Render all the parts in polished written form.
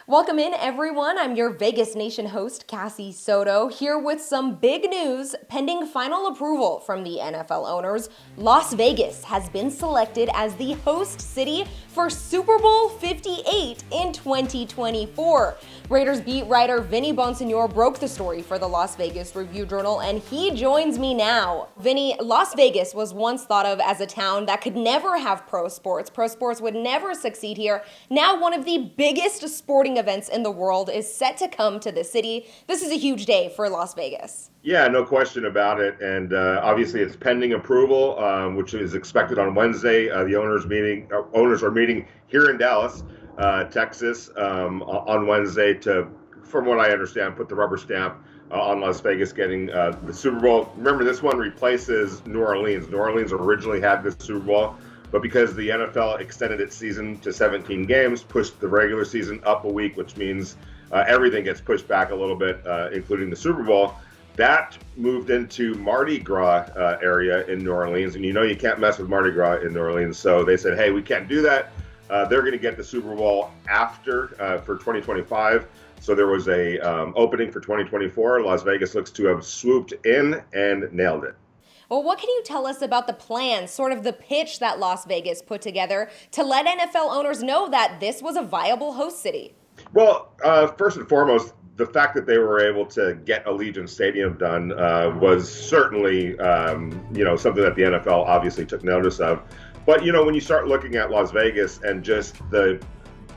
Welcome in, everyone. I'm your Vegas Nation host, Cassie Soto, here with some big news. Pending final approval from the NFL owners, Las Vegas has been selected as the host city for Super Bowl LVIII in 2024. Raiders beat writer Vinny Bonsignore broke the story for the Las Vegas Review-Journal, and he joins me now. Vinny, Las Vegas was once thought of as a town that could never have pro sports. Pro sports would never succeed here. Now one of the biggest sporting events in the world is set to come to the city. This is a huge day for Las Vegas. Yeah, no question about it. And obviously, it's pending approval, which is expected on Wednesday. The owners are meeting here in Dallas, Texas, on Wednesday to, from what I understand, put the rubber stamp on Las Vegas getting the Super Bowl. Remember, this one replaces New Orleans. New Orleans originally had the Super Bowl, but because the NFL extended its season to 17 games, pushed the regular season up a week, which means everything gets pushed back a little bit, including the Super Bowl. That moved into Mardi Gras area in New Orleans, and you know you can't mess with Mardi Gras in New Orleans, so they said, hey, we can't do that. They're going to get the Super Bowl after for 2025. So there was a opening for 2024. Las Vegas looks to have swooped in and nailed it. Well, what can you tell us about the plan, sort of the pitch that Las Vegas put together to let NFL owners know that this was a viable host city? Well, first and foremost, the fact that they were able to get Allegiant Stadium done was certainly, something that the NFL obviously took notice of. But, when you start looking at Las Vegas and just the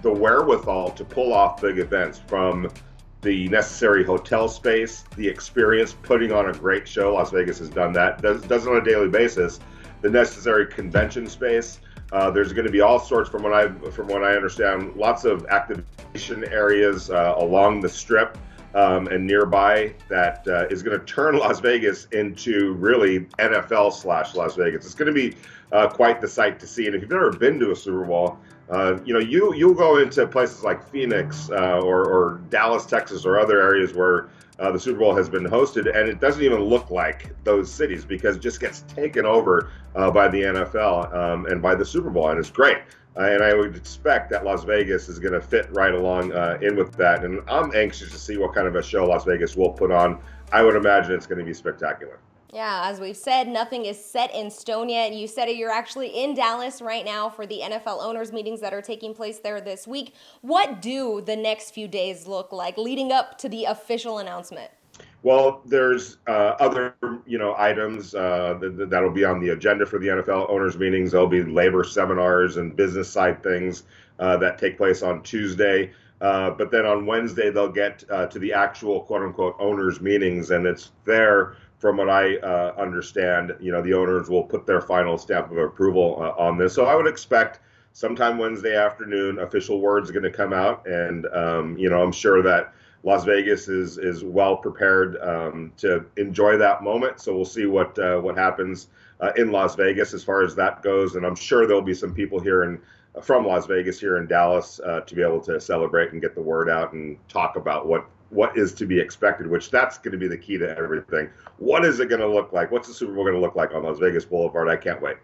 wherewithal to pull off big events, from the necessary hotel space, the experience, putting on a great show. Las Vegas has done that, does it on a daily basis. The necessary convention space. There's going to be all sorts, from what I understand, lots of activation areas along the Strip and nearby that is going to turn Las Vegas into really NFL/Las Vegas. It's going to be quite the sight to see. And if you've never been to a Super Bowl, you'll go into places like Phoenix or Dallas, Texas, or other areas where the Super Bowl has been hosted, and it doesn't even look like those cities because it just gets taken over by the NFL and by the Super Bowl, and it's great. And I would expect that Las Vegas is going to fit right along in with that, and I'm anxious to see what kind of a show Las Vegas will put on. I would imagine it's going to be spectacular. Yeah, as we've said, nothing is set in stone yet. You said it, you're actually in Dallas right now for the NFL owners meetings that are taking place there this week. What do the next few days look like leading up to the official announcement? Well, there's other, items that'll be on the agenda for the NFL owners meetings. There'll be labor seminars and business side things that take place on Tuesday. But then on Wednesday, they'll get to the actual quote unquote owners meetings, and it's there. From what I understand, the owners will put their final stamp of approval on this. So I would expect sometime Wednesday afternoon, official word's going to come out. And, I'm sure that Las Vegas is well prepared to enjoy that moment. So we'll see what happens in Las Vegas as far as that goes. And I'm sure there'll be some people here from Las Vegas here in Dallas to be able to celebrate and get the word out and talk about what is to be expected, which that's going to be the key to everything. What is it going to look like? What's the Super Bowl going to look like on Las Vegas Boulevard? I can't wait.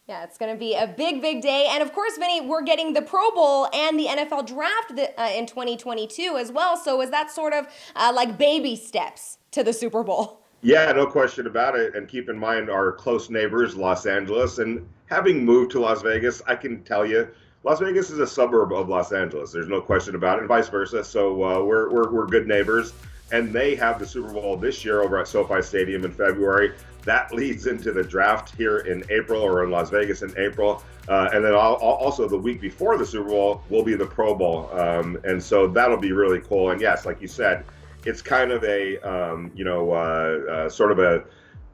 Yeah, it's going to be a big, big day. And of course, Vinny, we're getting the Pro Bowl and the NFL draft in 2022 as well. So is that sort of like baby steps to the Super Bowl? Yeah, no question about it. And keep in mind our close neighbors, Los Angeles. And having moved to Las Vegas, I can tell you, Las Vegas is a suburb of Los Angeles. There's no question about it, and vice versa. So we're good neighbors. And they have the Super Bowl this year over at SoFi Stadium in February. That leads into the draft here in April, or in Las Vegas in April. And then also the week before the Super Bowl will be the Pro Bowl. And so that'll be really cool. And yes, like you said, it's kind of a, sort of a,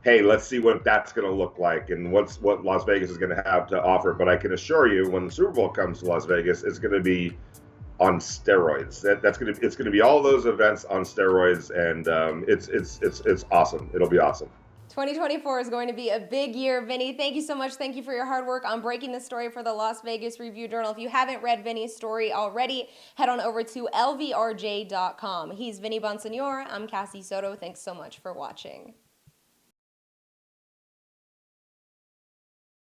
hey, let's see what that's going to look like and what Las Vegas is going to have to offer. But I can assure you, when the Super Bowl comes to Las Vegas, it's going to be on steroids. It's going to be all those events on steroids, and it's awesome. It'll be awesome. 2024 is going to be a big year, Vinny. Thank you so much. Thank you for your hard work on breaking the story for the Las Vegas Review-Journal. If you haven't read Vinny's story already, head on over to lvrj.com. He's Vinny Bonsignore. I'm Cassie Soto. Thanks so much for watching.